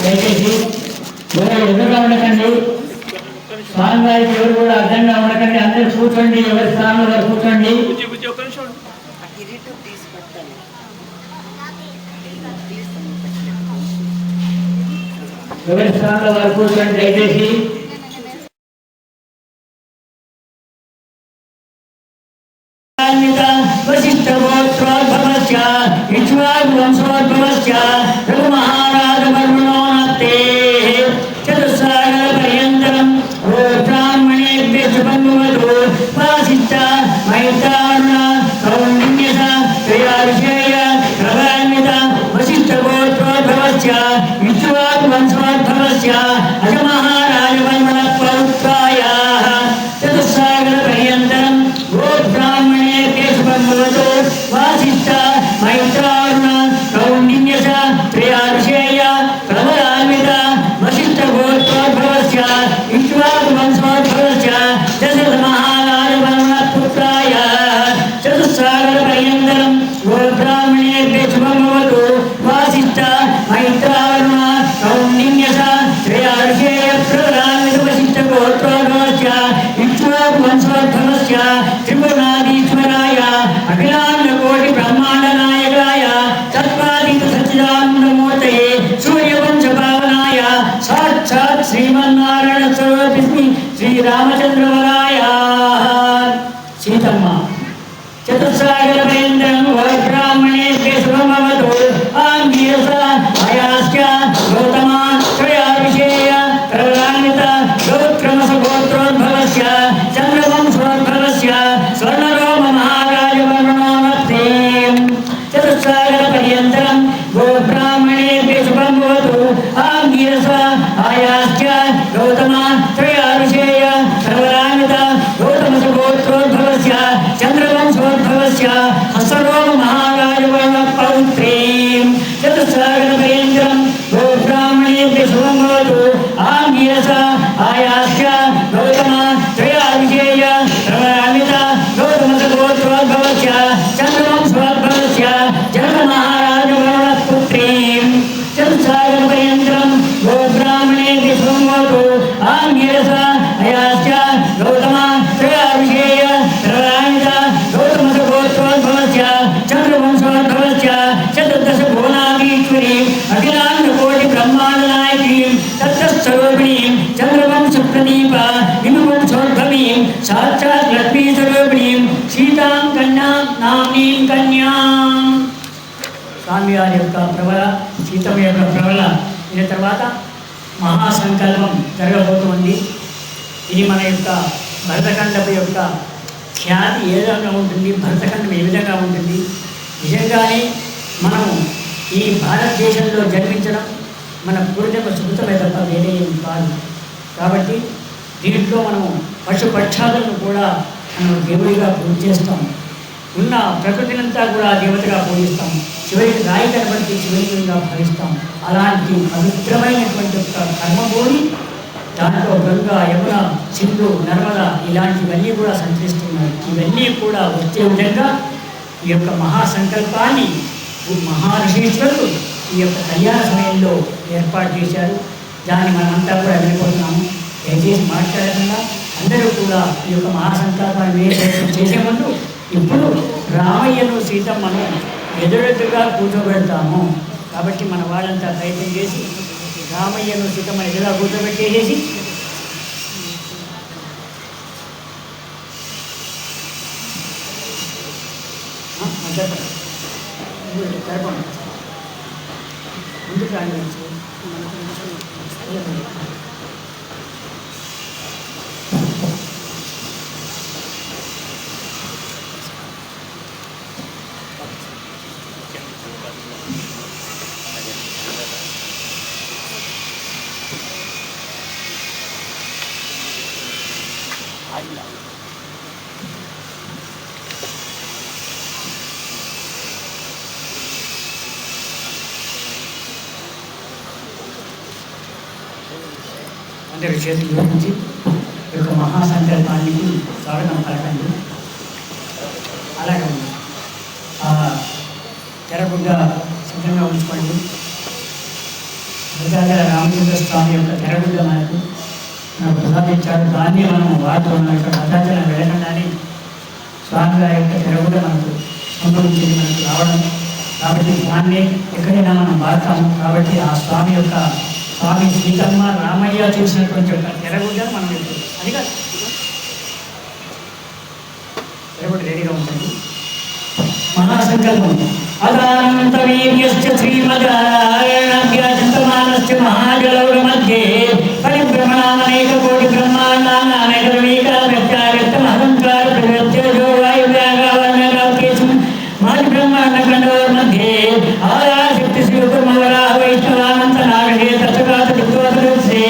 దయచేసి ఎవరు ఎదురుగా ఉండకండి. స్వామివారికి ఎవరు కూడా అర్థంగా ఉండకండి. అందరూ కూర్చోండి, ఎవరి స్థానంలో వారు కూర్చోండి. ఎవరి స్థానంలో వారు కూర్చోండి దయచేసి. వశిష్ఠ గోత్రోద్భవస్య ఇక్ష్వాకు వంశోద్భవస్య రఘు మహారాజ వర్మణోనత్తే చతుస్సాగర పర్యంతరం ఓ బ్రాహ్మణేభ్యః శుభంభవతు వాసిష్ఠ మైత్రారుణ కౌండిన్యస త్రయార్షేయ ప్రభాన్విత వశిష్ఠ గోత్రోద్భవస్య ఇక్ష్వాకు వంశోద్భవస్య అజ మహారాజ వర్మణ పౌత్రాయ చతుస్సాగర పర్యంతరం ఓ బ్రాహ్మణేభ్యః శుభంభవతు వాసిష్ఠ మైత్రారుణ కౌండిన్యస త్రయార్షేయ ప్రభాన్విత వశిష్ఠ గోత్రోద్భవస్య ఇక్ష్వాకు వంశోద్భవస్య దశరథ మహారాజ వర్మణ పుత్రాయ చతుస్సాగర పర్యంతరం ఓ బ్రాహ్మణేభ్యః శుభంభవతు వాసిష్ఠ మైత్రారుణ కౌండిన్యస త్రయార్షేయ ప్రభాన్విత వశిష్ఠ గోత్రోద్భవస్య ఇక్ష్వాకు వంశోద్భవస్య త్రిపురనాథీశ్వరాయ అఖిలాండ కోటి బ్రహ్మాండ నాయకాయ తత్వాతీత సచ్చిదానందమూర్తయే సూర్యవంశ పావనాయ సాక్షాత్ శ్రీమన్నారాయణ స్వరూపిణి శ్రీరామచంద్రవరాయ. సీతమ్మ చతుస్సాగర పర్యంతరం ఓ బ్రాహ్మణేభ్యః శుభంభవతు ఆంగీరస అయాస్య గౌతమ త్రయార్షేయ ప్రభాన్విత గోత్రమస గోత్రోద్భవస్య చంద్రవంశోద్భవస్య స్వర్ణరోమ మహారాజ వర్మణోనత్తే చతుస్సాగర పర్యంతరం గో బ్రాహ్మణేభ్యః శుభంభవతు ఆంగీరస ఆయాస్య గౌతమ త్రయార్షేయ ప్రభాన్విత గౌతమస గోత్రోద్భవస్య చంద్రవంశోద్భవస్య హస్తరోమ మహారాజ వర్మ పౌత్రీం చతుస్సాగర పర్యంతరం గో బ్రాహ్మణేభ్యః శుభంభవతు ఆంగీరస ఆయాస్య గౌతమ త్రయార్షేయ ప్రభాన్విత గౌతమస గోత్రోద్భవస్య చంద్రవంశోద్భవస్య జనక మహారాజ వర్మ పుత్రీం చతుస్సాగర పర్యంతరం గో బ్రాహ్మణేభ్యః శుభంభవతు ఆంగీరస అయాస్య గౌతమ త్రయార్షేయ ప్రభాన్విత గౌతమస గోత్రోద్భవస్య చంద్రవంశోద్భవస్య చతుర్దశ భువనాధీశ్వరీం అఖిలాండ కోటి బ్రహ్మాండ నాయకీం తత్స్వరూపిణీం చంద్రవంశ ప్రదీప విమువంశోద్భవీం సాక్షాత్ లక్ష్మీ స్వరూపిణీం సీతాం కన్యాం నామ్నీం కన్యాం. స్వామివారి యొక్క ప్రబల సీతమ్మ యొక్క ప్రబల అయిన తర్వాత మహాసంకల్పం జరగబోతోంది. ఇది మన యొక్క భరతఖండపు యొక్క ఖ్యాతి ఏ విధంగా ఉంటుంది, భరతఖండం ఏ విధంగా ఉంటుంది. నిజంగానే మనం ఈ భారతదేశంలో జన్మించడం మన పూర్వజన్మ సుకృతమే తప్ప వేరే ఏమి కాదు. కాబట్టి దీంట్లో మనము పశుపక్షాలను కూడా మనం దేవుడిగా పూజ చేస్తాం. ఉన్న ప్రకృతినంతా కూడా దేవతగా పూజిస్తాం. చివరికి రాయి కనబడితే చివరిగా భావిస్తాం. అలాంటి పవిత్రమైనటువంటి ఒక కర్మభూమి, దాంట్లో గంగా, యమున, సింధు, నర్మద ఇలాంటివన్నీ కూడా సంచరిస్తున్నాయి. ఇవన్నీ కూడా వచ్చే విధంగా ఈ యొక్క మహాసంకల్పాన్ని మహర్షీశ్వరుడు ఈ యొక్క కళ్యాణ సమయంలో ఏర్పాటు చేశారు. దాన్ని మనమంతా కూడా వెళ్ళిపోతున్నాము. దయచేసి మాట్లాడకుండా అందరూ కూడా ఈ యొక్క మహాసంకల్పాన్ని చేసే ముందు ఇప్పుడు రామయ్యను సీతమ్మను ఎదురెదురుగా కూర్చోబెడతాము. కాబట్టి మన వాళ్ళంతా ప్రయత్నం చేసి రామయ్యను సీతమ్మను ఎదురుగా కూర్చోబెట్టేసేసి చెప్పండి ముందుకు రాండి. అందరి చేతుల నుంచి ఈ యొక్క మహాసంకల్పానికి స్వాగతం పలకండి. అలాగే తెరపుగా సిద్ధంగా ఉంచుకోండి. నిజంగా రామచంద్ర స్వామి యొక్క తెరగుడ్డ మనకు ప్రసాదించాడు. దాన్ని మనం వాడుతున్నాం. ఇక్కడ భద్రాచలం వెళ్ళకుండానే స్వామి గారి యొక్క తెరగుడ్డ మనకు సంభవించింది, మనకు రావడం. కాబట్టి దాన్ని ఎక్కడైనా మనం వాడతాము. కాబట్టి ఆ స్వామి యొక్క స్వామి సీతమ్మ రామయ్య చూసినటువంటి యొక్క తెరగుడ్డ మనం అది కాదు, తెరగుడ్డ రెడీగా ఉంటుంది. మహాసంకల్పం అదానంతవీర్యశ్చ శ్రీమద్నారాయణాభ్యాచంతమానస్య మహాజలౌర మధ్యే పరిభ్రమణామనేక కోటి బ్రహ్మాండానానేకమేకావ్యక్తావ్యక్తమహంకార ప్రగత్యజో వాయువ్యాగావర్ణగాకేశం మాది బ్రహ్మాండఖండోర్ మధ్యే ఆయాశక్తి శివకుర్మవరాహ వైష్ణవానంత నాగే తత్కాత దిగ్వోదృశ్రే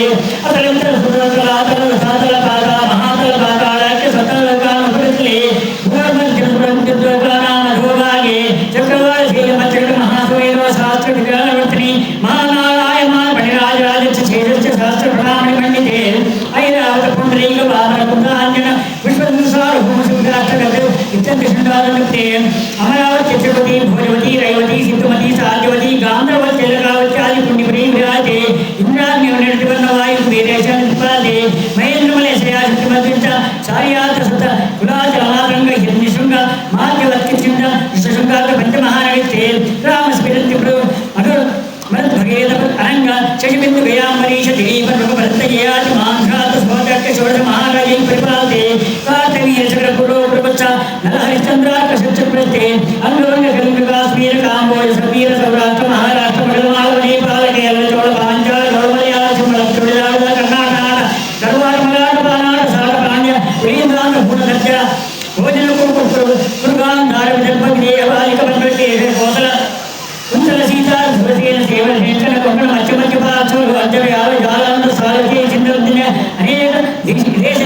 అతలంతర సురతలాతల సాతల పాద మహాతల పాతాళాఖ్య సతలోకానుపృత్లే భూర్మధ్య సుబ్రహ్మద్యోగానామ భోగాగే చక్రవాళశీల మధ్యగట మహాసువేదో శాస్త్ర విజ్ఞానవర్తిని మహానారాయణ పణిరాజరాజ ఛేదస్య శాస్త్ర ప్రణామణి పండితే ఐరావత పుండరీక బాధన కుండాంజన విశ్వసార భూమసుగ్రాష్టగత ఇత్యంత శృంగారనృత్తే అమరావతి చక్రవతి భోజవతి రైవతి సిద్ధుమతి సాధ్యవతి గాంధర్వతి తెలకావత్యాది పుణ్యపురీ విరాజే ఇంద్రాగ్ని నిర్దివన్న వాయు వీరేశాన్ని నిపాదే మహేంద్రమలేశయా శక్తిమద్రించ సార్యాత సుత కులాచల మాతంగ హిరణ్యశృంగ మాధ్యవత్కి చింద విశ్వశృంగాక పంచమహానగిత్తే రామస్మిరంతి అను భగేద అనంగ శశిబిందు గయాంబరీష దిలీప భరతయేయాది మాంధ్రాత స్వోదక షోడశ మహారాజై పరిపాలతే కార్తవీయ చక్ర పురో ప్రపచ్చ నలహరిశ్చంద్రాక సత్యప్రతే అంగరంగ కలింగకాశ్మీర కాంబోజ సవీర సౌరాష్ట్ర మహారాష్ట్ర మగధమాలవ నేపాల కేరళ చోళ పాంచాల చోళమలయాళ సిమ్మల తమిళనాడు కర్ణాటక గర్వాడ మరాఠ పానాడ సార పాండ్య ఉరీంద్రాంధ్ర భూనగత్య భోజన కురుగాన్ ధారణ జన్మగ్నేయ బాలిక పండ్రకే కోసల కుంచల సీతా సురసేన సేవల హేంకన కొంకణ మధ్య మధ్య పార్శ్వలు అర్జవ్యాల జాలాంధ్ర సారథి చింద్రదిన అనేక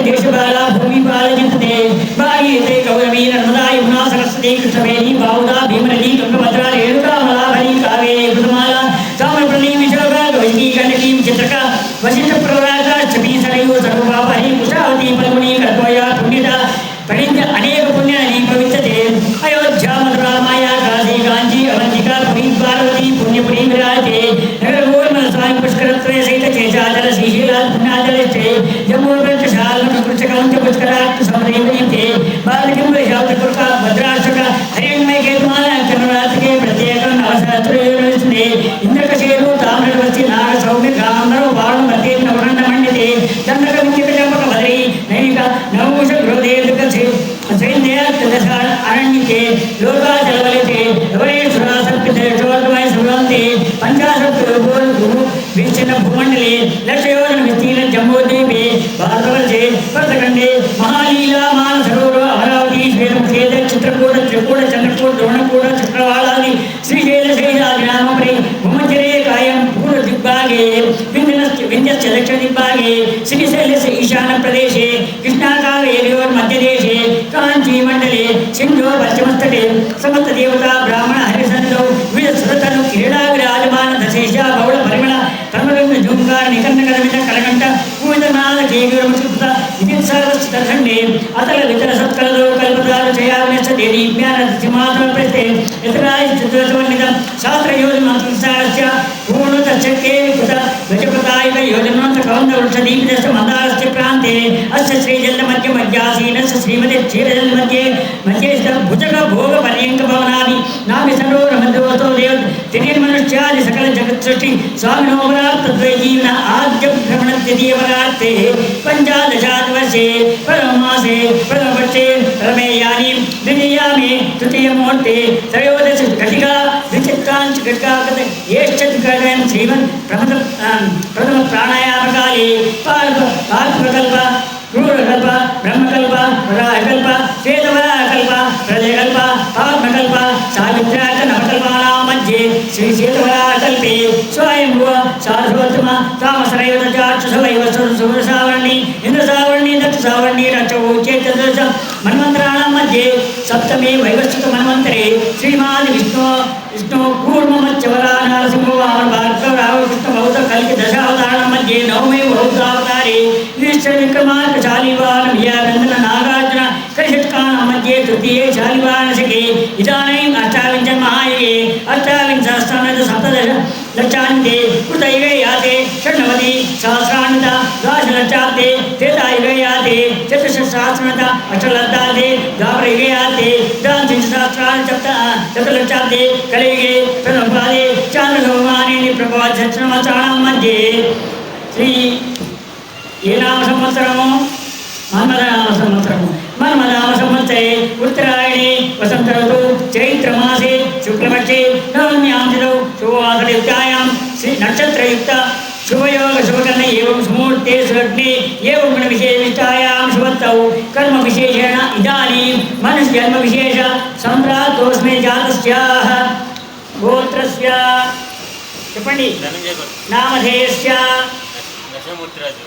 దేశ బాల భూమి బాలజింతే బాగీతే గౌరవీ నర్మదా యమునా సరస్వతి కృష్ణవేణి బావుదా భీమనది గంగభద్రా రేణుకా మలాభరి కావేరీ కృతమాల సామప్రణీ విశోక గౌరీ గణకీ చిత్రక వశిష్ఠ ప్రవరాక చపీ సరయు సర్వపాపహి కుశావతి పల్గుణి కర్మయ పుణ్యత పఠించ అనేక పుణ్యాన్ని పవిత్రతే అయోధ్య మధురా మాయా కాశీ కాంచీ అవంతిక పురీ పార్వతి పుణ్యపురీ విరాజే నగరగోర్మల స్వామి పుష్కరత్రయ సహిత చేశాచల శ్రీశీలా పుణ్యాచలే జమ్మూ శాల కృషకంచ పుష్కరాక్ష సమరేంద్రీతే బాలకింబ శాబ్దకుర్క భద్రాక్షక హరిణ్మయ కేతుమాల చంద్రరాజకే ప్రత్యేకం నవసహస్రే ఇంద్రకశేరు తామ్రవస్తి నాగ సౌమ్య గాంధర్వ బాణు మధ్య నవరండ మండితే చంద్రక విద్యుత చంపక భద్రీ నైనిక నవముష గృహదే అరణ్యకే లోకాచలవలితే ఎవరేశ్వరాసక్తిమై సురంతే పంచాశత్ విచ్ఛిన్న భూమండలే లక్షయోజన విస్తీర్ణ జమ్మోద్వీపే భారతవర్షే భరతఖండే మహాలీలా మానసరోవర అమరావతి శ్వేతముఖేద చిత్రకూట త్రికూట చంద్రకూట ద్రోణకూట చక్రవాళాది శ్రీశైల శైలాగ్రామపరి భూమచరే కాయం పూర్వ దిగ్భాగే వింధ్యశ్చ దక్షిణ దిగ్భాగే శ్రీశైలస్య ఈశాన ప్రదేశే కృష్ణాకావేర్యోర్ మధ్యదేశే కాంచీ మండలే సింధో పశ్చిమస్తటే సమస్త దేవతా బ్రాహ్మణ హరిసంధౌ వివిధ సురతను క్రీడా విరాజమాన దశేష బౌళ పరిమళ పరమగంగ జూంగార నికర్ణకరమిత కలకంఠ పూజితనాద జయగురమస్కృత ఇది సర్వస్థండే అతల వితర సత్కలదో కల్పదారు జయాగ్నశ్చ దేదీప్యాన సింహాసన ప్రస్తే ఇతరాయ చిత్రవర్ణిత శాస్త్రయోజనాంతరస్య పూర్ణత చక్రే కృత గజపతాయిక యోజనంత కౌంద వృక్ష దీపితస్య మందారస్య ప్రాంతే అస్య శ్రీజల్ల మధ్య మధ్యాసీనస్య శ్రీమతి క్షీరజల్ మధ్యే మధ్యే భుజగ భోగ పర్యంక భవనాది నాభి సరోవర మధ్యవతో దేవ తిరిర్మనుష్యాది సకల జగత్ సృష్టి స్వామినోపరాప్తద్వైజీవన ఆద్య భ్రమణ ద్వితీయవరాత్తే పంచాదశాద్వర్షే ప్రథమమాసే ప్రథమపక్షే ప్రథమేయాని ద్వితీయామి తృతీయముహూర్తే త్రయోదశ ఘటికా ద్విచిత్కాంచ ఘటికాగత ఏష్ఠద్ఘటం శ్రీమన్ ప్రథమ ప్రాణాయామకాలే పాల్పకల్ప క్రూరకల్ప బ్రహ్మకల్ప వరాహకల్ప శ్వేతవరాహకల్ప ప్రళయకల్ప పాపకల్ప సావిత్రాచ నవకల్పానాం మధ్యే శ్రీ శ్వేతవరాహకల్పే స్వయంభువ సాధువత్తమ తామసరైవ చాక్షుషవైవ సూరసావర్ణి ఇంద్రసావర్ణి దక్షసావర్ణి రక్షోచేతదశ మన్వంతరాణాం మధ్యే సప్తమే వైవస్వత మన్వంతరే శ్రీమాది విష్ణు కూర్మమచ్చవరా నరసింహ వామన భార్గవ రావ కృష్ణ బౌద్ధ కలికి దశావతారణం మధ్యే నవమే బౌద్ధావతారే విక్రమార్క శాలివాహనం నందన నాగార్జున కరిషట్కాణం మధ్యే తృతీయే శాలివాహనశకే ఇదానీం అష్టావింశ మహాయుగే అష్టావింశ సప్తదశ లక్షాంతే కృతయుగే अष्टलब्धादे द्वापरयुगे सहस्राणि चतुर्लक्षाब्दे कलियुगे प्रथमपादे चान्द्रसौमानि प्रभवत्सहस्रवत्सराणां मध्ये श्री ये नाम संवत्सरमो मन्मथनाम संवत्सरमो मन्मथनाम संवत्सरे उत्तरायणे वसंत ऋतु चैत्रमासे शुक्लपक्षे नवम्यां तिथौ शुभवासरयुक्तायां श्री नक्षत्रयुक्त शुभयोग शुभकर्ण एवं सुमूर्ते सुलग्ने एवं गुणविशेषितायां शुभत्तौ कर्म विशेषेण इदानीं मनुष्यजन्म विशेष सम्प्राप्तोऽस्मै जातस्याः गोत्रस्य చెప్పండి నామధేయస్య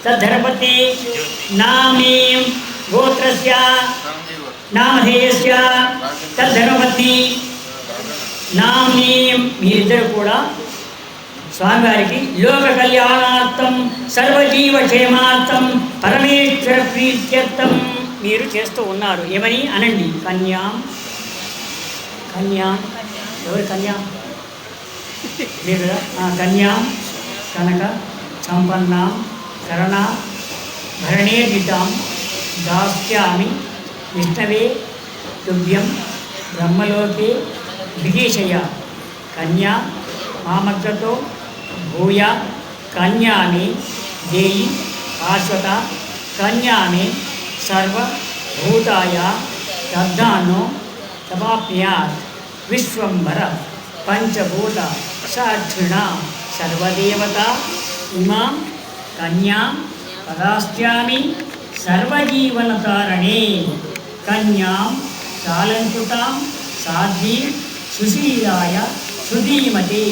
తద్ధర్మతి నామీం గోత్రస్య నామధేయస్య తద్ధర్మతి నామీం మీరిద్దరు కూడా స్వామివారికి లోక కళ్యాణార్థం సర్వజీవక్షేమార్థం పరమేశ్వర ప్రీత్యర్థం మీరు చేస్తూ ఉన్నారు. ఏమని అనండి. కన్యాం కన్యాం ఎవరు కన్యాం మీరు కన్యాం కనక సంపన్నాం కరణ భరణేర్జితాం దాస్యామి విష్ణవే తుభ్యం బ్రహ్మలోకే విదేశయ కన్యా మామగ్రతో భూయ కన్యామి దేయి శాశ్వత కన్యామి సర్వభూతాయ దగ్ధానో సమాప్యాత్ విశ్వంబర పంచభూత సాక్షిణ సర్వదేవత ఇమాం కన్యాం పదాస్యామి సర్వజీవనతారణే కన్యాం చాలంకుతాం సాధ్వీ సుశీలాయ సుధీమతే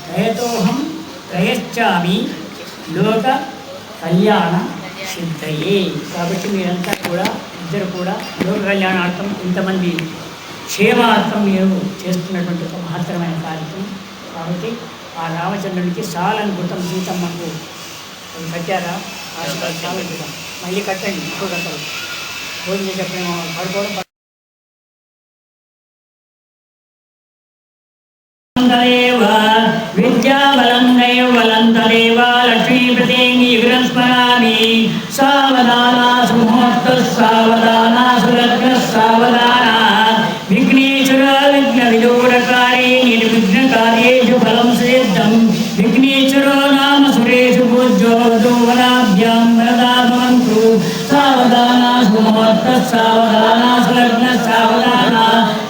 దయతోహం దయశ్చామి లోక కళ్యాణ సిద్ధయే. కాబట్టి మీరంతా కూడా ఇద్దరు కూడా లోక కళ్యాణార్థం ఇంతమంది క్షేమార్థం మీరు చేస్తున్నటువంటి ఒక మహత్తరమైన కార్యక్రమం. కాబట్టి ఆ రామచంద్రుడికి సాలనుకృతం సీతమ్మకు కట్టారా సాలనుకృతం మళ్ళీ కట్టండి. ఇంకో కట్టలు భోజనం చెప్పేమో పడుకోవడం విద్యాబలం దైవబలం తదేవ లక్ష్మీప్రతిం స్మరామి. సావధానా సుముహూర్త సావధానా సులగ్న సావధానా విఘ్నేశ్వర విఘ్న విదూరకారే నిర్విఘ్నకార్యేషు ఫలం సిద్ధం. విఘ్నేశ్వరో నామ సురేషు పూజ్యో వదోవనాభ్యాం వరదా భవంతు. సావధానా సుముహూర్త సావధానా సులగ్న సావధానా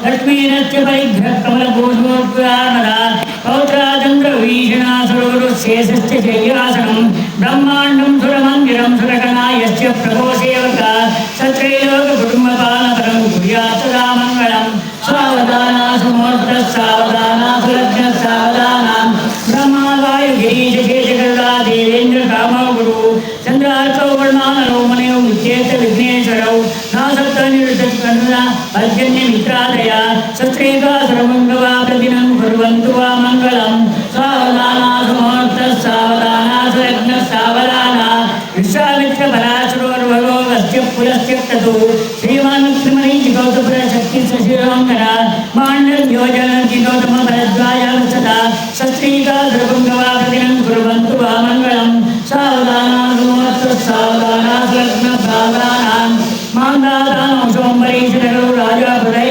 లక్ష్మీరస్య పరిగ్రహ కమలభూషోద్గామదా పౌత్రాచంద్రవీషణాసురశేషస్య శయ్యాసనం బ్రహ్మాండం సురమందిరం సురగణాయస్య ప్రభో సేవక సత్రైలోక కుటుంబపాలపరం కుర్యాత్ సదా మంగళం. సావధానా సుముహూర్త సావధానా సులగ్న సావధానా బ్రహ్మావాయు గిరీశ శేషగరుడా దేవేంద్ర కామో గురు చంద్రార్కౌ వర్ణానరో మనయో విద్యేత విఘ్నేశ్వరౌ నాసప్త నిరుద్ధ పర్జన్య మిత్రాదయ శస్త్రేగా సర్వంగవా ప్రతినం కుర్వంతు వా మంగళం. సావధానా సుముహూర్త సావధానా సులగ్న సావధానా విశ్వామిత్ర పరాశరోర్వగో వస్య పులస్య క్రతు శ్రీమాన్ త్రిమణి గౌతపుర శక్తి శశిరోంకర మాండల్యోజనంతి గౌతమ భరద్వాజ సదా శస్త్రీగా సర్వంగవా ప్రతినం కుర్వంతు వా మంగళం. సావధానా సుముహూర్త సావధానా సులగ్న సావధానా మాందాతానో సోంబరీశ్వరో రాజా హృదయ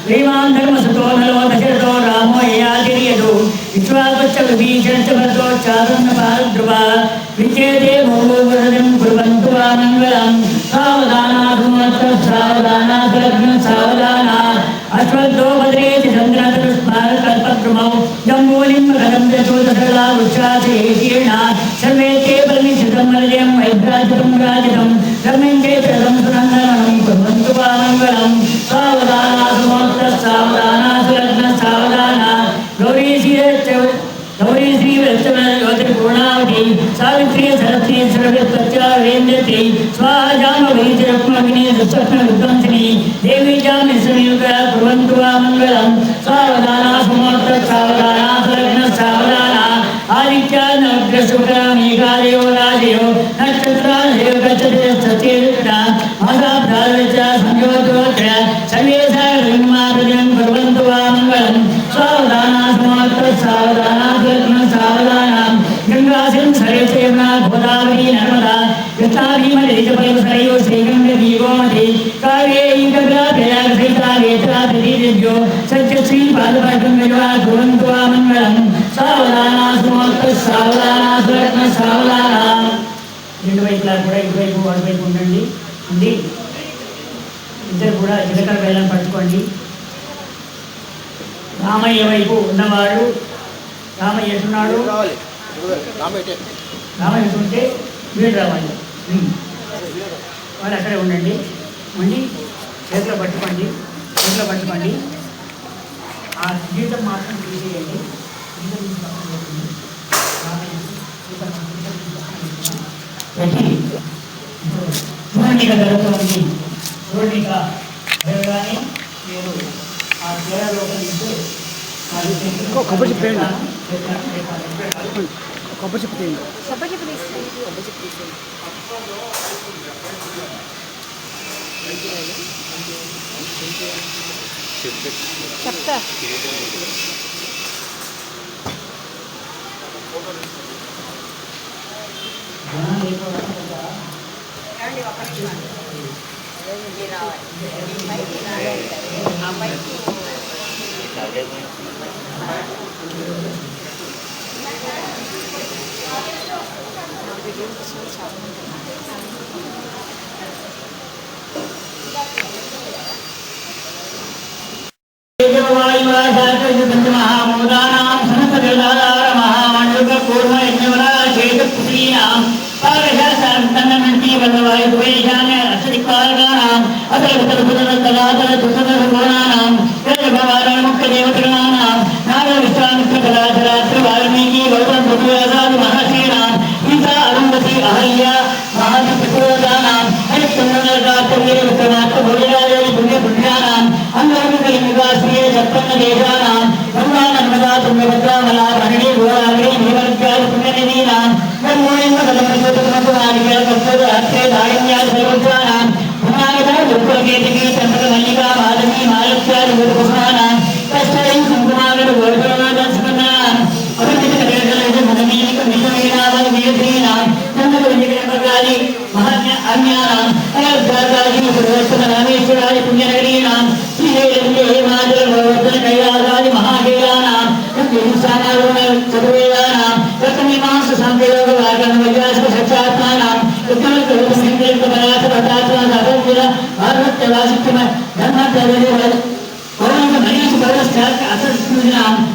శ్రీమాన్ ధర్మసుతో నలో దశరథో రామో యయాతిర్యదు విశ్వాపచ్చ విభీషణ భద్రో చారుణ ధ్రువ విద్యేతే భూభూషం కుర్వంతు వా మంగళం. సావధానా సుముహూర్త సావధానా సులగ్న సావధానా అశ్వత్థో భద్రేతి చంద్రధనుస్మార కల్పద్రుమౌ జంబూలిం మకరం చోదశలా వృక్షాశేషీర్ణ సర్వే తే పరినిశ్చితం మలజయం వైభ్రాజితం రాజితం ధర్మంజే ప్రదం సునందనం కుర్వంతు వా మంగళం. సావధానా సుముహూర్త సావధానా సులగ్న సావధానా గౌరీ శ్రీ పూర్ణావతి సావిత్రి సరస్వతి సర్వేంద్రతి స్వాజామవైద్యరత్మగ్ని దుస్వప్న విధ్వంసిని దేవీ జామి సంయుగ కుర్వంతు వా మంగళం. సావధానా సుముహూర్త సావధానా సులగ్న సావధానా ఆదిత్య నగ్ర శుక్ర మేఘాదయో రాజయో నక్షత్రాదయో గచ్చతే సత్యేన మాసాభ్రాజ సంయోగోత్ర సర్వే సాగరం కుర్వంతు వా మంగళం. సావధానా సుముహూర్త సావధానా సులగ్న సావధానా గంగా సింధు సరస్వతి గోదావరి నర్మదా కృష్ణా భీమని రిజపైవ సరయో శ్రీగంగ దీగోమతి కావ్యే ఇంద్రా ప్రయాగ సైతా వేత్రా ప్రతిదివ్యో సత్య శ్రీ పాదపద్మం వివా గురంతు మంగళం సావధానా సుమోక్త సావధానా సురత్న సావధానా. రెండు వైపులా కూడా ఇటువైపు అటువైపు ఉండండి. ఉంది ఇద్దరు కూడా జీలకర్ర బెల్లం పట్టుకోండి. రామయ్య వైపు ఉన్నవాడు రామయ్య ఎట్టున్నాడు, రామయ్య ఎటుంటే వీడు రావాలి. వాళ్ళు అక్కడే ఉండండి. ఉండి చేతిలో పట్టుకోండి, చేతిలో పట్టుకోండి. ఆ జీతం మాత్రం తీసేయండి. పూర్ణిక జరుగుతుంది. పూర్ణిక జరగానే మీరు ఆ చీరలో కొబ్బరి చెప్పేయండి, కొబ్బరి చెప్పేయండి. చెప్తా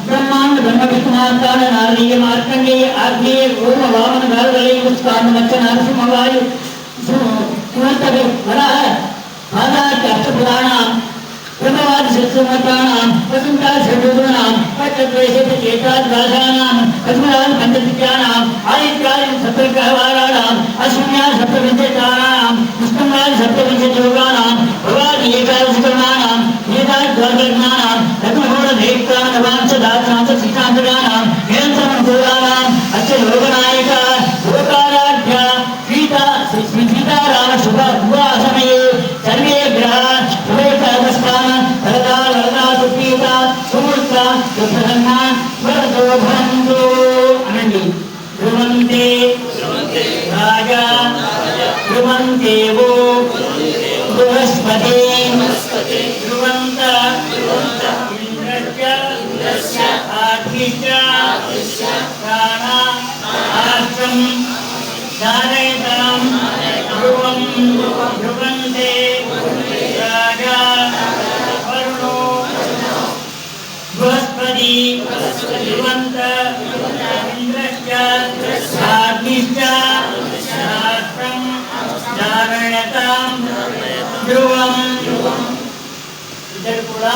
ब्रह्मांड ब्रह्म विष्णुमार्तान नारदीय मार्कंडेय आग्नेय पूर्व वामन गारुडले पुष्पान मच्छ नरसिंहवायु सुमंतवे वराह आदात्य अष्टपुराणां ब्रह्मवाद शत्रुमतानां वसुंता षड्रूपाणां पच्चद्वैशत एकाद भाषाणां अस्मदान पंचविद्यानां आदित्यादि सप्तग्रहवाराणां अश्विन्या सप्तविंशतानां विष्णुवाद सप्तविंशयोगानां भवादि एकादशकर्माणां वेदात् द्वादशज्ञानां रत्नहोर देवतानां दात्रांश सीतांतराणां निरन्तरं अच्च लोकनायक लोकाराध्य सीता श्री सीताराम शुभ विवाह समये सर्वे ग्रहाः अनंडी ध्रुवंते राजा ध्रुवंतेवो बृहस्पति ध्रुवंत इंद्रस्य आग्निश्च प्राणा आश्रम धारयतां ध्रुवं ध्रुवंते राजा वरुणो बृहस्पति ध्रुवंत इंद्रश्च आग्निश्च शास्त्रं धारयतां ध्रुवं इधर पूरा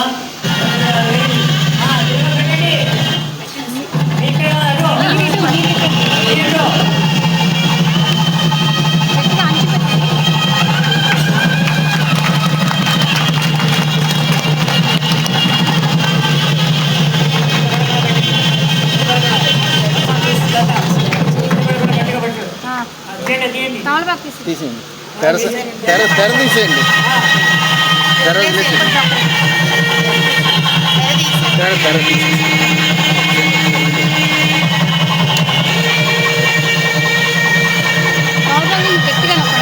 తీసేయండి, తెర తీసేయండి, తెర తీసేయండి, తెర తీసేయండి. గట్టిగా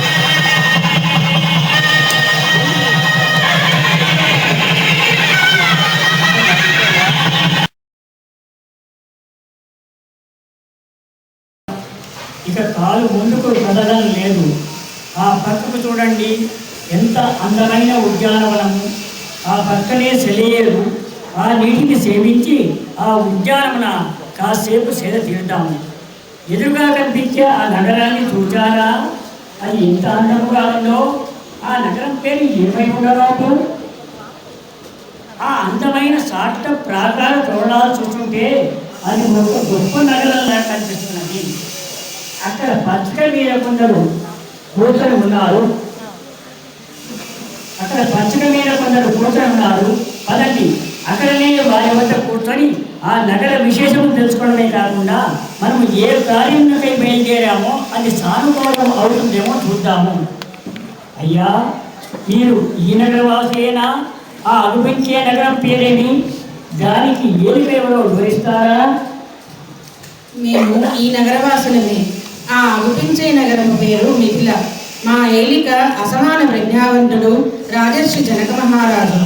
ఇక కాలు ముందుకు కదలడం లేదు. ఆ పక్కకు చూడండి ఎంత అందమైన ఉద్యానవనము. ఆ పక్కనే సెలయేరు. ఆ నీటిని సేవించి ఆ ఉద్యానవన కాసేపు సేద తీరుతాము. ఎదురుగా కనిపించే ఆ నగరాన్ని చూచారా? అది ఎంత అందముగా ఉందో. ఆ నగరం పేరు ఏమై ఉండరాదు? ఆ అందమైన సాట ప్రాకార తోరణాలు చూస్తుంటే అది ఒక గొప్ప నగరంలా కనిపిస్తున్నది. అక్కడ పచ్చిక మీద కొందరు కూర్చొని ఉన్నారు. పదండి, అక్కడనే వారి వద్ద కూర్చొని ఆ నగర విశేషము తెలుసుకోవడమే కాకుండా మనం ఏ కార్యంకై బయలుదేరామో అది సానుకూలం అవుతుందేమో చూద్దాము. అయ్యా, మీరు ఈ నగరవాసేనా? ఆ అగుపించే నగరం పేరేమి? దానికి ఏలిక ఎవరో వివరిస్తారా? మేము ఈ నగరవాసులమే. ఆ అగుపించే నగరం పేరు మిథిల. మా ఏలిక అసమాన ప్రజ్ఞావంతుడు రాజర్షి జనక మహారాజు.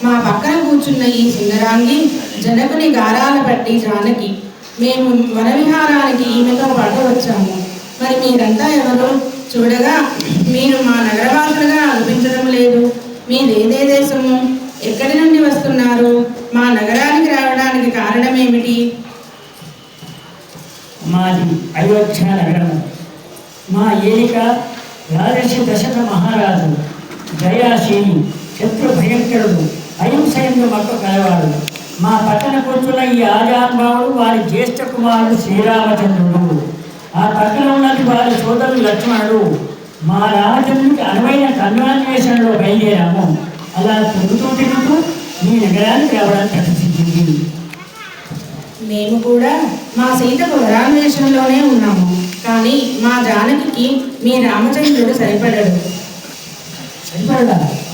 మా పక్కన కూర్చున్న ఈ సుందరాంగి జనకుని గారాల పట్టి జానకి. మేము వనవిహారానికి ఈమెతో పాటు వచ్చాము. మరి మీరంతా ఎవరు? చూడగా మీరు మా నగరవాసులుగా అనిపించడం లేదు. మీదేదే దేశము? ఎక్కడి నుండి వస్తున్నారు? మా నగరానికి రావడానికి కారణం ఏమిటి? మాది అయోధ్య నగరం. మా ఏలిక రాజర్షి దశరథ మహారాజు దయాశీలి, శత్రు భయంకరుడు, అహింసయందు మక్కువ కలవాడు. మా పక్కన కూర్చున్న ఈ ఆజానుభావుడు వారి జ్యేష్ఠ కుమారుడు శ్రీరామచంద్రుడు. ఆ పక్కన ఉన్నది వారి సోదరుడు లక్ష్మణుడు. మా రామచంద్రుడికి అనువైన కన్వాన్వేషణలో బయలుదేరాము. అలా తిరుగుతూ మీ నగరానికి రావడానికి ప్రసిద్ధింది. మేము కూడా మా సీతకు వరాన్వేషణలోనే ఉన్నాము. కానీ మా జానకి మీ రామచంద్రుడు సరిపడడా?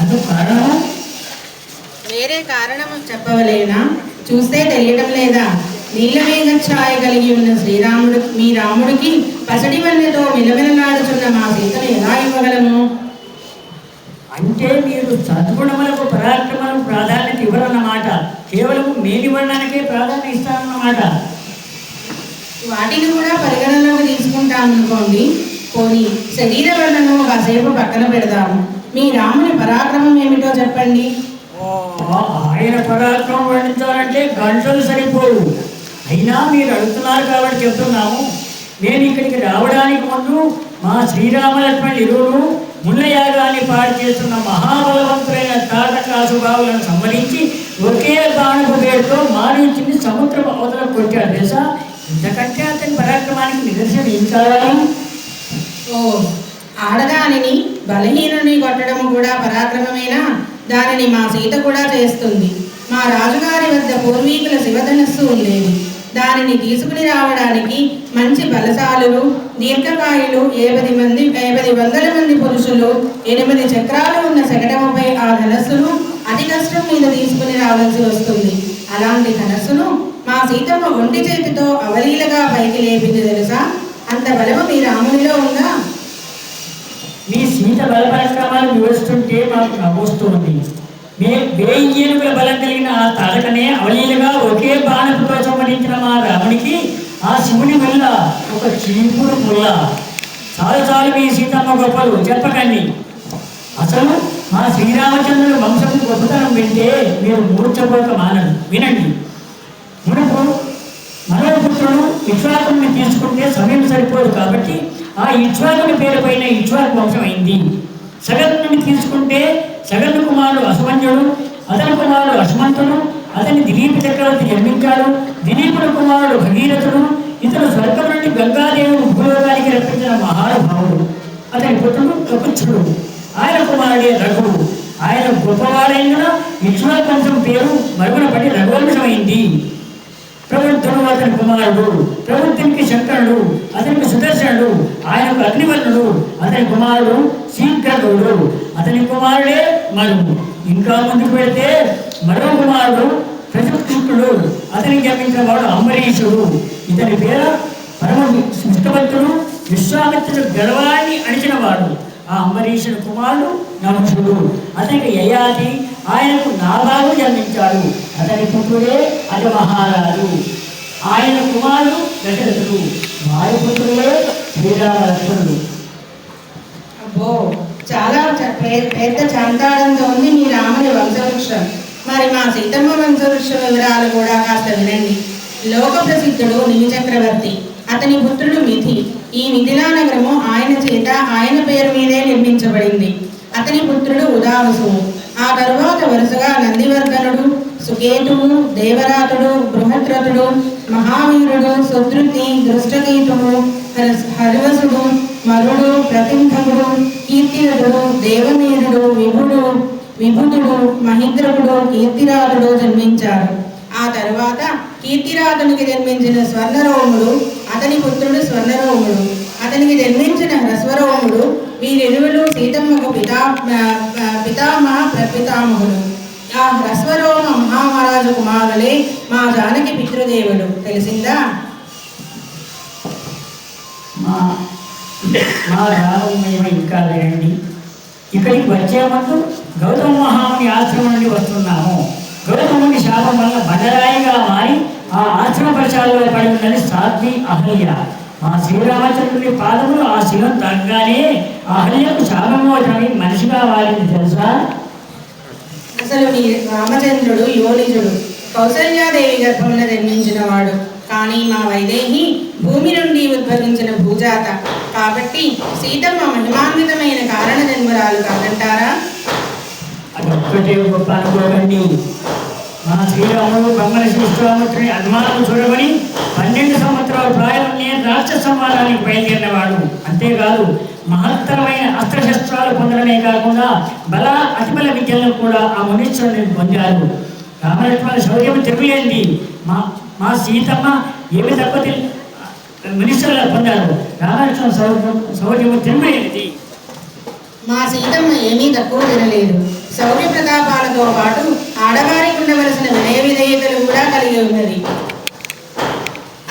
అందుకు కారణమా? వేరే కారణము చెప్పవలేనా? చూస్తే తెలియటం లేదా? నీళ్ళ మేఘ ఛాయ కలిగి ఉన్న శ్రీరాముడు మీ రాముడికి పసడి వన్నెతో మిలమిలలాడుచున్న మా సీతను ఎలా ఇవ్వగలము? అంటే మీరు సద్గుణములకు పరాక్రమలకు ప్రాధాన్యత ఇవ్వరన్నమాట. కేవలం మేలి వర్ణానికే ప్రాధాన్యత ఇస్తారన్నమాట. వాటిని కూడా పరిగణలోకి తీసుకుంటామనుకోండి. పోనీ శరీర వర్ణను కాసేపు పక్కన పెడదాము. మీ రాముని పరాక్రమం ఏమిటో చెప్పండి. ఆయన పరాక్రమం వర్ణించాలంటే గంటలు సరిపోవు. అయినా మీరు అడుగుతున్నారు కాబట్టి చెప్తున్నాము. నేను ఇక్కడికి రావడానికి ముందు మా శ్రీరామలక్ష్మణులు ఇరువురు ముళ్ళయాగాన్ని పాడు చేస్తున్న మహాబలవంతులైన తాటకాసుబావులను సంహరించి ఒకే బాణపు పేరుతో మారించింది సముద్రం అవతల కొట్టాడు తెలుసా? ఇంతకంటే అతని పరాక్రమానికి నిదర్శనం ఏం కావాలి? ఓ, ఆడదానిని బలహీనుని కొట్టడం కూడా పరాక్రమమేనా? దానిని మా సీత కూడా చేస్తుంది. మా రాజుగారి వద్ద పూర్వీకుల శివధనస్సు ఉండేది. దానిని తీసుకుని రావడానికి మంచి బలశాలులు, దీర్ఘకాయులు 50 మంది పురుషులు 8 చక్రాలు ఉన్న శకటముపై ఆ ధనస్సును అతి కష్టం మీద తీసుకుని రావాల్సి వస్తుంది. అలాంటి ధనస్సును మా సీతమ్మ ఒంటి చేతితో అవలీలగా పైకి లేపింది తెలుసా? అంత బలము మీ రామునిలో ఉందా? మీ సీత బలపరాక్రమాలు వివరిస్తుంటే మాకు నవ్వొస్తుంది. 1000 ఏనుగుల బలం కలిగిన ఆ తారకనే అవలీలుగా ఒకే బాణపుతో సంహరించిన మా రామునికి ఆ శివుని వల్ల ఒక చీపురు పుల్ల. చాలు మీ సీతమ్మ గొప్పలు చెప్పకండి. అసలు మా శ్రీరామచంద్రుడు వంశపు గొప్పతనం వింటే మీరు మూర్ఛపోక మానరు. వినండి. మునుపు మనోపుత్రుడు ఇక్ష్వాకుని తీసుకుంటే సమయం సరిపోదు కాబట్టి ఆ ఇక్ష్వాకుని పేరు పైన ఇక్ష్వాకు వంశం అయింది. సగత్తుని తీసుకుంటే సగతు కుమారుడు అసుమంజుడు, అతని కుమారుడు అసుమంతుడు, అతని దిలీప చక్రవర్తి జన్మించాడు. దిలీపుడు కుమారుడు భగీరథుడు. ఇతను స్వర్గం నుండి గంగాదేవుడు భూలోకానికి రప్పించిన మహానుభావుడు. అతని పుత్రుడు కపుచ్చుడు. ఆయన కుమారుడే రఘువు. ఆయన గొప్పవాడైన ఇక్ష్వాకు వంశం పేరు మరుగున పడి రఘువంశమైంది. ప్రవృద్ధుడు అతని కుమారుడు. ప్రవృత్తునికి శంకరుడు, అతనికి సుదర్శనుడు. ఆయనకు అగ్నివర్ణుడు, అతని కుమారుడు శీఘ్రదుడు. అతని కుమారుడే మరువు. ఇంకా ముందుకు పెడితే మరో కుమారుడు ప్రజకృష్ణుడు. అతనికి జన్మించిన వాడు అంబరీషుడు. ఇతని పేరు పరమ విష్ణుభక్తుడు. విశ్వామిత్రుడు గర్వాన్ని అణిచిన వాడు. ఆ అంబరీషుడు కుమారుడు నహుషుడు. అతనికి యయాతి, ఆయనకు నాగాలు జన్మించాడు. అతని పుత్రుడే అజ మహారాజు. ఆయన కుమారుడు దశరథుడు. వారి పుత్రుడే శ్రీరామ లక్ష్మణుడు. అబ్బో, చాలా పెద్ద చాంతాడంతో ఉంది మీ రాముని వంశవృక్షం. మరి మా సీతమ్మ వంశవృక్ష వివరాలు కూడా కాస్త వినండి. లోక ప్రసిద్ధుడు నిమి చక్రవర్తి, అతని పుత్రుడు మిథి. ఈ మిథిలా నగరము ఆయన చేత ఆయన పేరు మీదే నిర్మించబడింది. అతని పుత్రుడు ఉదావసువు. ఆ తరువాత వరుసగా నందివర్ధనుడు, సుకేతువు, దేవరాతుడు, బృహద్రథుడు, మహావీరుడు, సుధృతి, దృష్టకీతుడు, హరివసుడు, మరుడు, ప్రతింధకుడు, కీర్తిరథుడు, దేవమీరుడు, విభుదుడు, మహిద్రకుడు, కీర్తిరాజుడు జన్మించారు. ఆ తరువాత కీర్తిరాజునికి జన్మించిన స్వర్ణరోముడు, అతని పుత్రుడు స్వర్ణరోముడు, అతనికి జన్మించిన హ్రస్వరోముడు. వీరిరువులు సీతమ్మకు పితామహ ప్రపితామహుడు. ఆ హ్రస్వరోమ మహామహారాజు కుమారులే మా జానకి పితృదేవుడు. తెలిసిందా? మా రామమేమ ఇంకా లేండి. ఇక్కడికి వచ్చే ముందు గౌతమ మహాముని ఆశ్రమం నుండి వస్తున్నాము. గౌతముని శాపం వల్ల బండరాయిగా మారి ఆ ఆశ్రమ పరిసరాల్లో పడి ఉన్నది సాధ్వి అహల్య. మా శ్రీరామచంద్రుని పాదములు ఆ శివం తగ్గగానే అహల్యకు శాపమోచనని మనిషిగా వారింది తెలుసా? అసలు మీ రామచంద్రుడు యోనిజుడు, కౌసల్యాదేవి గర్భంలో జన్మించిన వాడు. కానీ మా వైదేహి భూమి నుండి ఉద్భవించిన భూజాత కాబట్టి సీతమ్మ మహిమాన్వితమైన కారణ జన్మరాలు కాదంటారా? అదొక్కటే గొప్ప అనుకోకండి. మా శ్రీరాముడు బ్రహ్మణ శ్రీరాముడిని అనుమానం చూడమని 12 సంవత్సరాల ప్రాయంలోనే రాక్షస సంహారానికి బయలుదేరినవాడు. అంతేకాదు మహత్తరమైన అస్త్రశస్త్రాలు పొందడమే కాకుండా బల అతిబల విద్యలను కూడా ఆ మునీశ్వరుని పొందారు. రామలక్ష్మణ శౌర్యం తిరుగులేంది. మా సీతమ్మ ఏమి తక్కువ మునీశ్వరులు పొందారు. రామలక్ష్మణ శౌర్యము తిరుగులేనిది. మా సీతమ్మ ఏమీ తక్కువ తినలేదు. శౌర్య ప్రతాపాలతో పాటు ఆడవారికి ఉండవలసిన వినయ విధేయతలు కూడా కలిగి ఉన్నది.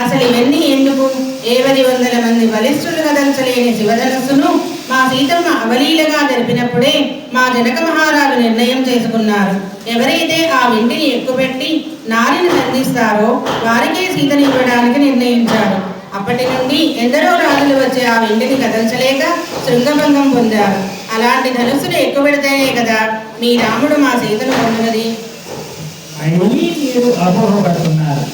అసలు ఇవన్నీ ఎందుకు? 700 మంది బలిష్ఠులు కదల్చలేని శివధనస్సును మా సీతమ్మ అవలీలగా జరిపినప్పుడే మా జనక మహారాజు నిర్ణయం చేసుకున్నారు. ఎవరైతే ఆ వింటిని ఎక్కుపెట్టి నారిని నందిస్తారో వారికే సీతని ఇవ్వడానికి నిర్ణయించారు. అప్పటి నుండి ఎందరో రాజులు వచ్చే ఆ వింటిని కదల్చలేక శృంగభంగం పొందారు. అలాంటి ధనుస్సును ఎక్కుపెడితేనే కదా మీ రాముడు మా సీతను పొందినది. మీరు అపోహపడుతున్నారు.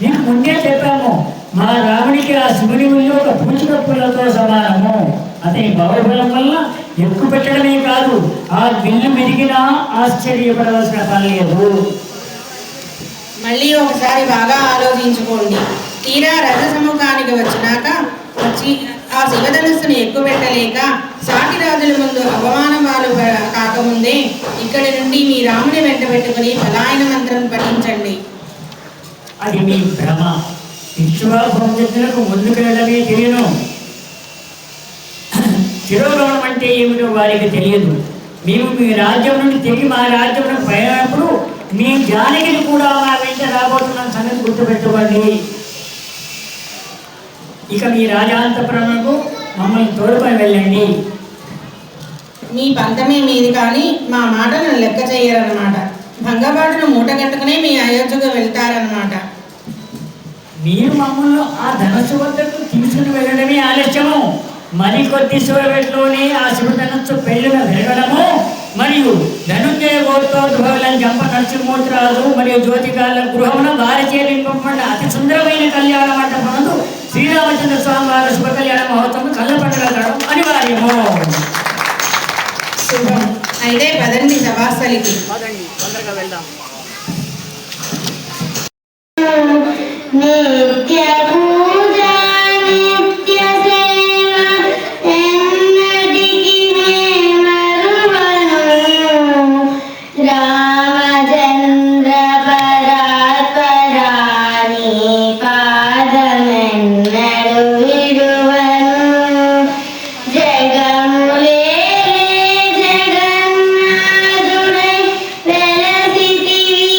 మీకు ముందే చెప్పాము, మా రాముడికి ఆ శివుని ఉల్లి ఒక పూచికప్పులతో సమానము. అతని బాహుబలం వల్ల ఎక్కువ పెట్టడమే కాదు, ఆ విల్లు మెరిగినా ఆశ్చర్యపడవలసిన పని లేదు. మళ్ళీ ఒకసారి బాగా ఆలోచించుకోండి. తీరా రథ సముఖానికి వచ్చినాక ఆ శివధనుస్సును ఎక్కుపెట్టలేక సాటి రాజుల ముందు అవమానమాలు కాకముందే ఇక్కడి నుండి మీ రాముని వెంట పెట్టుకుని పలాయన మంత్రం పఠించండి. అది మీ భ్రమ. విశ్వాభవంతులకు ముందుకెళ్ళడమే తెలియను. తిరోగమనం అంటే ఏమిటో వారికి తెలియదు. మేము మీ రాజ్యం నుండి తిరిగి మా రాజ్యం పోయినప్పుడు మీ జానకిని కూడా మా వెంట రాబోతున్న సంగతి గుర్తుపెట్టుకోండి. ఇక మీ రాజాంతపురముకు మమ్మల్ని తోడుకొని వెళ్ళండి. మీ పంతమే మీది కానీ మా మాటను లెక్క చేయరన్నమాట. భంగపాటును మూటగట్టుకునే మీ అయోధ్యకు వెళ్తారన్నమాట. మీరు మమ్మల్ని ఆ ధనస్సు వద్దకు తీసుకుని వెళ్ళడమే ఆలస్యము. మరికొద్ది సేపట్లోనే ఆ శివధనస్సు పెళ్లిన వెలగడము మరియు ధనుంజయ గోత్రోద్భవులను జంప నరసింహమూర్తిరాజు మరియు జ్యోతికాల గృహమున వారి చేరింపబడిన అతి సుందరమైన కళ్యాణ మంటపమునందు శ్రీరామచంద్ర స్వామి వారి శుభ కళ్యాణ మహోత్సవం కళ్ళ పండుగ అనివార్యము. శుభం. అయితే పదండి సభాస్థలికి. తొందరగా వెళ్దాం. నిత్య పూజ నిత్య సేవ ఎన్నటికి మరువను రామచంద్ర పరాత్పరాని పాదమెన్నడు విడువను జగములే జగన్నాథుడై వెలసితివి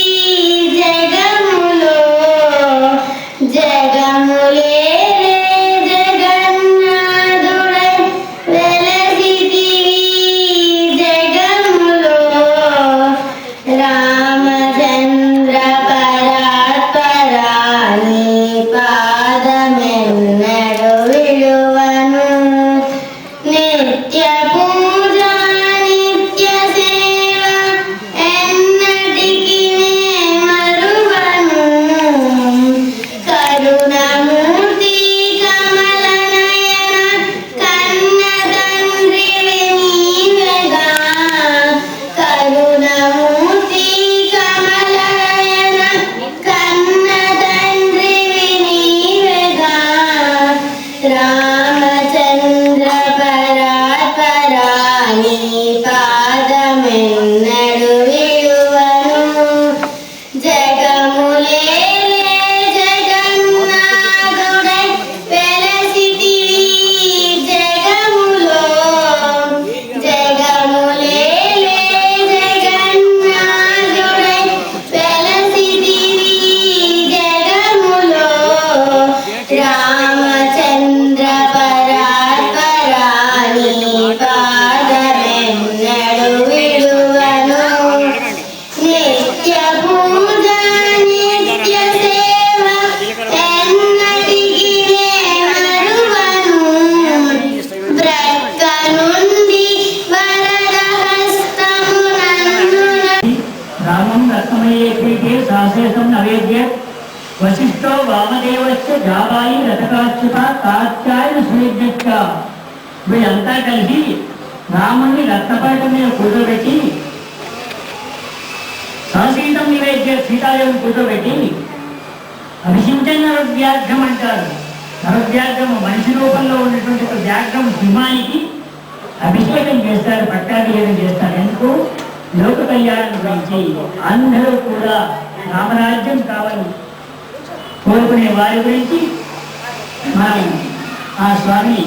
జగములో జగము వశిష్ఠో వామదేవస్య జాబాయి రథకాచ్యుత కాత్యాయన సుయజ్ఞ వీళ్ళంతా కలిసి రాముణ్ణి రత్నపేట మీద కూర్చోబెట్టి సంసీతం నివేద్య సీతాదేవిని కూర్చోబెట్టి అభిషించన నరవ్యాఘ్రం అంటారు. నరవ్యాఘ్రము మనిషి రూపంలో ఉన్నటువంటి ఒక వ్యాఘ్రం సింహానికి అభిషేకం చేస్తారు, పట్టాభిషేకం చేస్తారు. ఎందుకు? లోక కళ్యాణం గురించి. అందరూ కూడా రామరాజ్యం కావాలి కోరుకునే వారి గురించి మనం ఆ స్వామి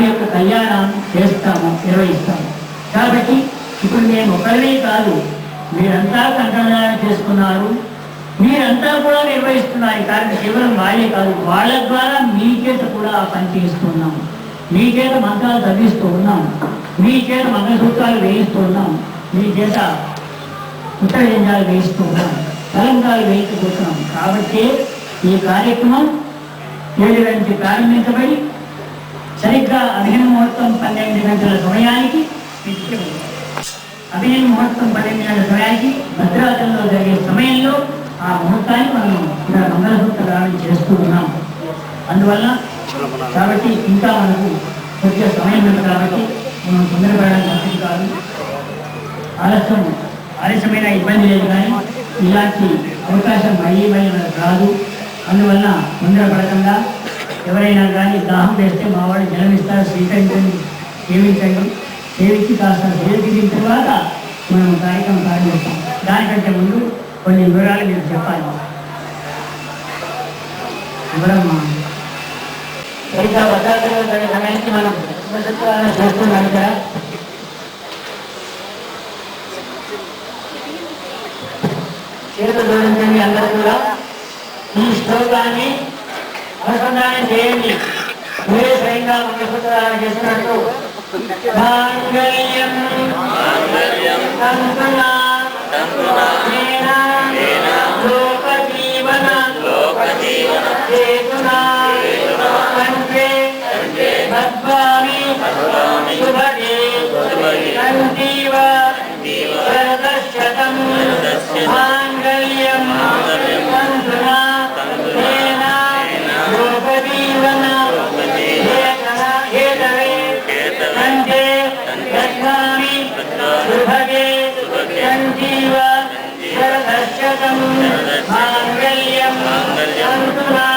యొక్క కళ్యాణం చేస్తాము, నిర్వహిస్తాము. కాబట్టి ఇప్పుడు మేము ఒకరినే కాదు, మీరంతా కంఠదానం చేసుకున్నారు, మీరంతా కూడా నిర్వహిస్తున్నారు. కానీ కేవలం వాళ్ళే కాదు, వాళ్ళ ద్వారా మీ చేత కూడా ఆ పని చేస్తున్నాం. మీ చేత మంత్రాలు చదివిస్తూ ఉన్నాం, మీ చేత మంగళసూత్రాలు వేయిస్తూ ఉన్నాం, మీ చేత ఉత్తరజంజాలు వేయిస్తూ ఉన్నాం, అలంకారాలు వేయించుకుంటున్నాం. కాబట్టి ఈ కార్యక్రమం 7 గంటలకు ప్రారంభించబడి సరిగ్గా అభినవ ముహూర్తం 12 గంటల సమయానికి అభినవ ముహూర్తం 12 గంటల సమయానికి భద్రాచలంలో జరిగే సమయంలో ఆ ముహూర్తాన్ని మనం ఇక్కడ మంగళసూత్ర దానం చేస్తూ ఉన్నాం. అందువల్ల కాబట్టి ఇంకా మనకు కొద్దిగా సమయం ఉంది కాబట్టి మనం తొందరపడడానికి మంచిది కాదు. ఆలస్యమైన ఇబ్బంది లేదు, కానీ ఇలాంటి అవకాశం మళ్ళీ మనకు రాదు. అందువల్ల తొందరపడకుండా ఎవరైనా కానీ దాహం వేస్తే మా వాళ్ళు జలం ఇస్తారు, స్వీకరించండి, సేవించండి. సేవించి కాస్త సేవించిన తర్వాత మనం కార్యక్రమం ప్రారంభిస్తాం. దానికంటే ముందు కొన్ని వివరాలు మీరు చెప్పాలి. వివరమ్మా. సరిగ్గా భద్రాచలం జరిగే సమయానికి మనం చేస్తున్నాం కదా. చేతులు జోడించండి అందరూ కూడా. ఈ శ్లోకాన్ని అనుసంధానం చేయండి. మీరే స్వయంగా మంగళసూత్రాలు చేస్తున్నట్టు మాంగళ్యం తంతునా లోకజీవన చేతునా కంఠే బద్ధ్వామి శుభగే కంఠీవ శరదశతం మాంగళ్యం తంతునా లోకజీవన హేతవే కంఠే బద్ధ్వామి శుభగే కంఠీవ శరదశతం మాంగళ్యం తంతునా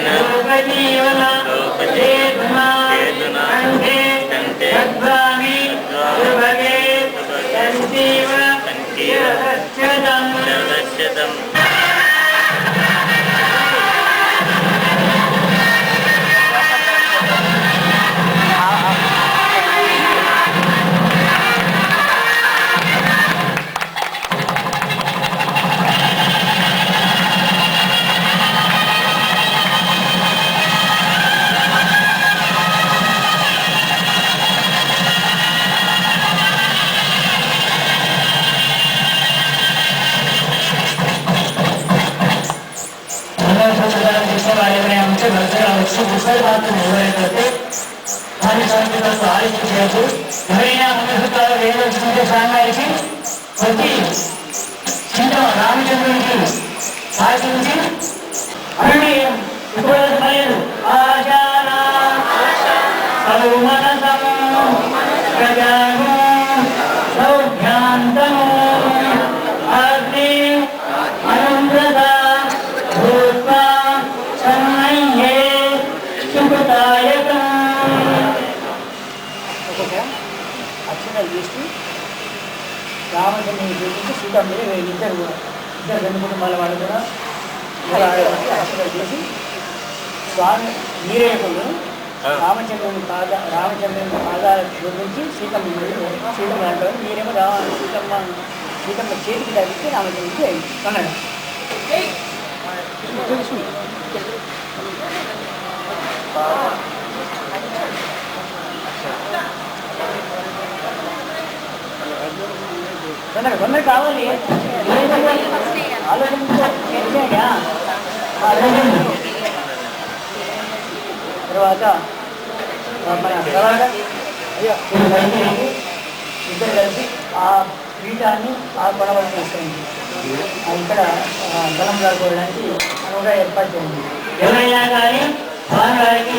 లోకజీవన హేతునా కంఠే బద్ధ్వామి శుభగే కంఠీవ శరదశతం. ఎవరైనా మంగళసూత్రాలు వేయవలసిందే స్వామివారికి వచ్చి రామచంద్రునికి సాధించి అన్ని ఉపయోగపడలేదు. ఆచారా ప్రజాను సౌభ్యాంతము అగ్ని అనుమృత భూత్వా సన్నయ్యే సుకృతాయకం. అక్షరాలు చేసి రామచంద్రుని చూపించి సీతమ్మ ఇద్దరు రెండు కుటుంబాల వాళ్ళు కూడా అక్షరాలు చేసి స్వామి మీరేయకుండా రామచంద్రుని పాదాలు గురించి సీతమ్మ అంటారు. మీరేమో సీతమ్మ చేతికి తగ్గితే రామచంద్రుడికి అన్నాడు. తొందర కావాలి తర్వాత మన ఇద్దరు కలిసి ఆ పీఠాన్ని ఆ కొనవలసి వస్తుంది. ఇక్కడ బలం రాకపోవడానికి అనువుగా ఏర్పాటు చేయండి. ఎవరైనా కానీ స్వామివారికి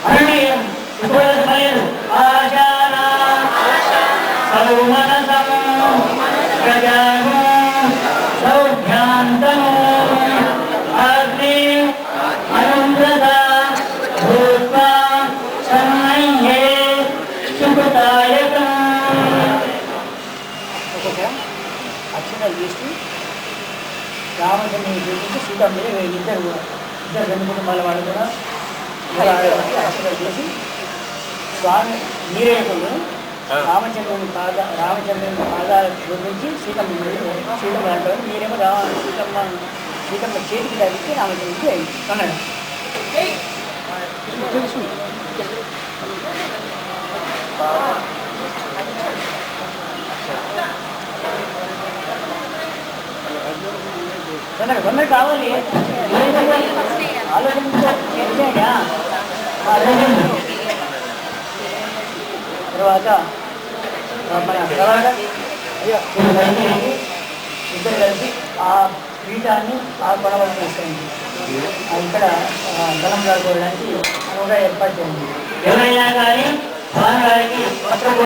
అననీయం సుఖోదమయం ఆశానా సౌమనసం ప్రజాగో సౌభ్యాంతమో అగ్ని అనుమృత భూత్వా సన్నయ్యే సుఖదాయకం. అక్షరాలు చేసి రామచంద్రుని చూపించి సీతమ్మ ఇద్దరు రెండు కుటుంబాల వాళ్ళు కూడా అక్షరాలు చేసి స్వామి నీరేకులు రామచంద్రుని పాదాలు చూపించి సీతమ్మ అంటారు. మీరేమో సీతమ్మ చేతికి తగ్గితే రామచంద్రుడికి అన్నాడు. తొందర కావాలి ఆలోచించా. తర్వాత ఇద్దరు కలిసి ఆ పీఠాన్ని ఆ కొనవలసి వస్తుంది. ఇక్కడ బలం రాకపోవడానికి అనువుగా ఏర్పాటు చేయండి. ఎవరైనా కానీ